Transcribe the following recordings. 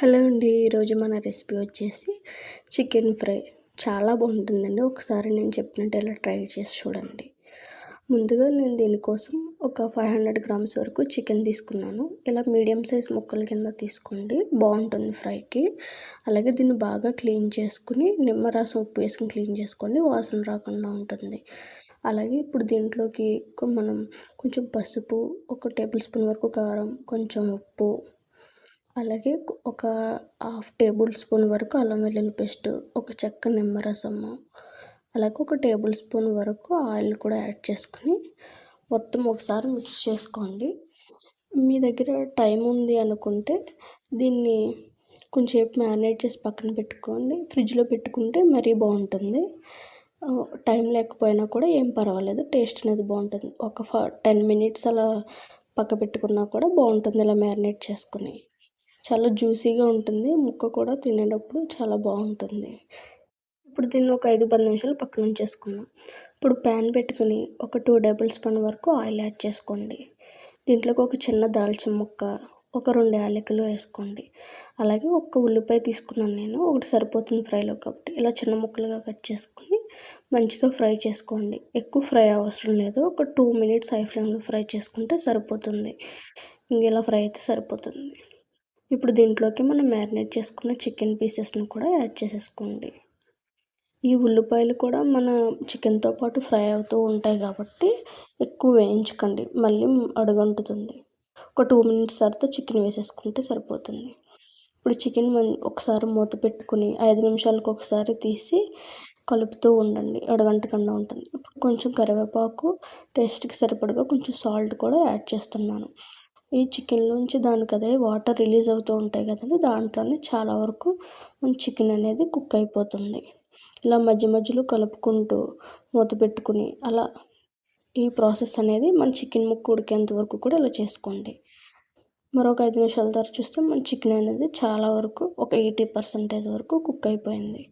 Hello అండి. ఈరోజు మన రెసిపీ వచ్చేసి చికెన్ ఫ్రై. చాలా బాగుంటుందండి. ఒకసారి నేను చెప్పినట్టు ఇలా ట్రై చేసి చూడండి. ముందుగా నేను దీనికోసం ఒక 500 గ్రామ్స్ వరకు చికెన్ తీసుకున్నాను. ఇలా మీడియం సైజ్ ముక్కల కింద తీసుకోండి, బాగుంటుంది ఫ్రైకి. అలాగే దీన్ని బాగా క్లీన్ చేసుకుని నిమ్మరసం ఉప్పు వేసుకుని క్లీన్ చేసుకోండి, వాసన రాకుండా ఉంటుంది. అలాగే ఇప్పుడు దీంట్లోకి మనం కొంచెం పసుపు, 1 టేబుల్ స్పూన్ వరకు కారం, కొంచెం ఉప్పు, అలాగే ఒక 1/2 టేబుల్ స్పూన్ వరకు అల్లం వెల్లుల్లి పేస్ట్, ఒక చెక్క నిమ్మరసము, అలాగే 1 టేబుల్ స్పూన్ వరకు ఆయిల్ కూడా యాడ్ చేసుకుని మొత్తం ఒకసారి మిక్స్ చేసుకోండి. మీ దగ్గర టైం ఉంది అనుకుంటే దీన్ని కొంచెంసేపు మ్యారినేట్ చేసి పక్కన పెట్టుకోండి. ఫ్రిడ్జ్లో పెట్టుకుంటే మరీ బాగుంటుంది. టైం లేకపోయినా కూడా ఏం పర్వాలేదు, టేస్ట్ అనేది బాగుంటుంది. ఒక 10 మినిట్స్ అలా పక్క పెట్టుకున్నా కూడా బాగుంటుంది. ఇలా మ్యారినేట్ చేసుకుని చాలా జ్యూసీగా ఉంటుంది. ముక్క కూడా తినేటప్పుడు చాలా బాగుంటుంది. ఇప్పుడు దీన్ని ఒక 5-10 నిమిషాలు పక్కన ఉంచేసుకుందాం. ఇప్పుడు ప్యాన్ పెట్టుకుని ఒక 2 టేబుల్ స్పూన్ వరకు ఆయిల్ యాడ్ చేసుకోండి. దీంట్లోకి ఒక చిన్న దాల్చిన ముక్క, ఒక 2 యాలకులు వేసుకోండి. అలాగే ఒక ఉల్లిపాయ తీసుకున్నాను నేను, ఒకటి సరిపోతుంది ఫ్రైలో కాబట్టి. ఇలా చిన్న ముక్కలుగా కట్ చేసుకుని మంచిగా ఫ్రై చేసుకోండి. ఎక్కువ ఫ్రై అవసరం లేదు, ఒక 2 మినిట్స్ హై ఫ్లేమ్లో ఫ్రై చేసుకుంటే సరిపోతుంది. ఇలా ఫ్రై అయితే సరిపోతుంది. ఇప్పుడు దీంట్లోకి మనం మ్యారినేట్ చేసుకున్న చికెన్ పీసెస్ని కూడా యాడ్ చేసేసుకోండి. ఈ ఉల్లిపాయలు కూడా మన చికెన్తో పాటు ఫ్రై అవుతూ ఉంటాయి కాబట్టి ఎక్కువ వేయించకండి, మళ్ళీ అడుగంటుతుంది. ఒక 2 మినిట్స్ తర్వాత చికెన్ వేసేసుకుంటే సరిపోతుంది. ఇప్పుడు చికెన్ ఒకసారి మూత పెట్టుకుని 5 నిమిషాలకు ఒకసారి తీసి కలుపుతూ ఉండండి, అడుగంటకుండా ఉంటుంది. ఇప్పుడు కొంచెం కరివేపాకు, టేస్ట్కి సరిపడగా కొంచెం సాల్ట్ కూడా యాడ్ చేస్తున్నాను. ఈ చికెన్లోంచి దానికి అదే వాటర్ రిలీజ్ అవుతూ ఉంటాయి కదండి, దాంట్లోనే చాలా వరకు మన చికెన్ అనేది కుక్ అయిపోతుంది. ఇలా మధ్య మధ్యలో కలుపుకుంటూ మూత పెట్టుకుని అలా ఈ ప్రాసెస్ అనేది మన చికెన్ ముక్క ఉడికేంత వరకు కూడా ఇలా చేసుకోండి. మరొక 5 నిమిషాల తర్వాత చూస్తే మన చికెన్ అనేది చాలా వరకు ఒక 80% వరకు కుక్ అయిపోయింది.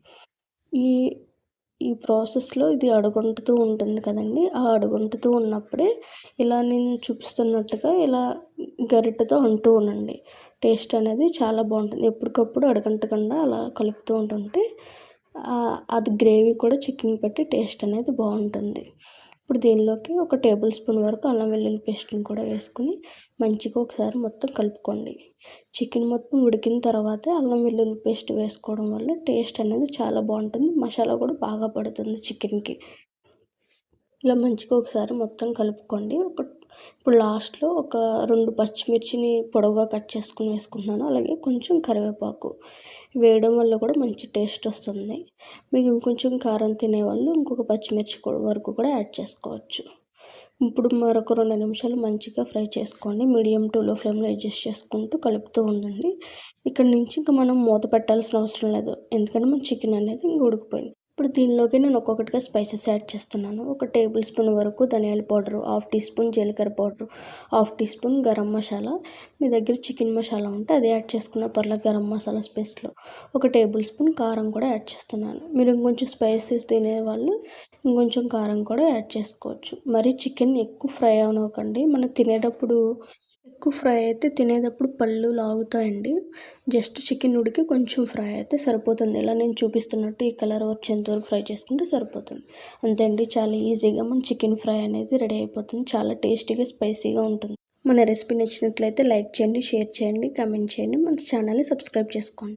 ఈ ప్రాసెస్లో ఇది అడుగంటుతూ ఉంటుంది కదండి, ఆ అడుగంటుతూ ఉన్నప్పుడే ఇలా నేను చూపిస్తున్నట్టుగా ఇలా గరిటెతో అంటూ ఉండండి. టేస్ట్ అనేది చాలా బాగుంటుంది. ఎప్పటికప్పుడు అడుగంటకుండా అలా కలుపుతూ ఉంటుంటే అది గ్రేవీ కూడా చికెన్ పెట్టి టేస్ట్ అనేది బాగుంటుంది. ఇప్పుడు దీనిలోకి 1 టేబుల్ స్పూన్ వరకు అల్లం వెల్లుల్లి పేస్ట్ని కూడా వేసుకుని మంచిగా ఒకసారి మొత్తం కలుపుకోండి. చికెన్ మొత్తం ఉడికిన తర్వాతే అల్లం వెల్లుల్లి పేస్ట్ వేసుకోవడం వల్ల టేస్ట్ అనేది చాలా బాగుంటుంది. మసాలా కూడా బాగా పడుతుంది చికెన్కి. ఇలా మంచిగా ఒకసారి మొత్తం కలుపుకోండి. ఇప్పుడు లాస్ట్లో ఒక 2 పచ్చిమిర్చిని పొడవుగా కట్ చేసుకుని వేసుకుంటున్నాను. అలాగే కొంచెం కరివేపాకు వేయడం వల్ల కూడా మంచి టేస్ట్ వస్తుంది. మీకు ఇంకొంచెం కారం తినేవాళ్ళు ఇంకొక పచ్చిమిర్చి వరకు కూడా యాడ్ చేసుకోవచ్చు. ఇప్పుడు మరొక 2 నిమిషాలు మంచిగా ఫ్రై చేసుకోండి. మీడియం టు లో ఫ్లేమ్లో అడ్జస్ట్ చేసుకుంటూ కలుపుతూ ఉండండి. ఇక్కడ నుంచి ఇంకా మనం మూత పెట్టాల్సిన అవసరం లేదు, ఎందుకంటే మన చికెన్ అనేది ఇంక ఉడికిపోయింది. ఇప్పుడు దీనిలోకి నేను ఒక్కొక్కటిగా స్పైసెస్ యాడ్ చేస్తున్నాను. 1 టేబుల్ స్పూన్ వరకు ధనియాల పౌడరు, 1/2 టీ స్పూన్ జీలకర్ర powder, 1/2 teaspoon garam masala. మీ దగ్గర చికెన్ మసాలా ఉంటే అది యాడ్ చేసుకున్న పర్లేదు. గరం మసాలా స్పేస్లో 1 టేబుల్ స్పూన్ కారం కూడా యాడ్ చేస్తున్నాను. మీరు ఇంకొంచెం స్పైసెస్ తినేవాళ్ళు ఇంకొంచెం కారం కూడా యాడ్ చేసుకోవచ్చు. మరి చికెన్ ఎక్కువ ఫ్రై అవనివ్వకండి. మనం తినేటప్పుడు ఎక్కువ ఫ్రై అయితే తినేటప్పుడు పళ్ళు లాగుతాయండి. జస్ట్ చికెన్ ఉడికి కొంచెం ఫ్రై అయితే సరిపోతుంది. ఇలా నేను చూపిస్తున్నట్టు ఈ కలర్ వచ్చేంతవరకు ఫ్రై చేసుకుంటే సరిపోతుంది. అంతే అండి, చాలా ఈజీగా మన చికెన్ ఫ్రై అనేది రెడీ అయిపోతుంది. చాలా టేస్టీగా స్పైసీగా ఉంటుంది. మన రెసిపీ నచ్చినట్లయితే లైక్ చేయండి, షేర్ చేయండి, కామెంట్ చేయండి. మన ఛానల్ని సబ్స్క్రైబ్ చేసుకోండి.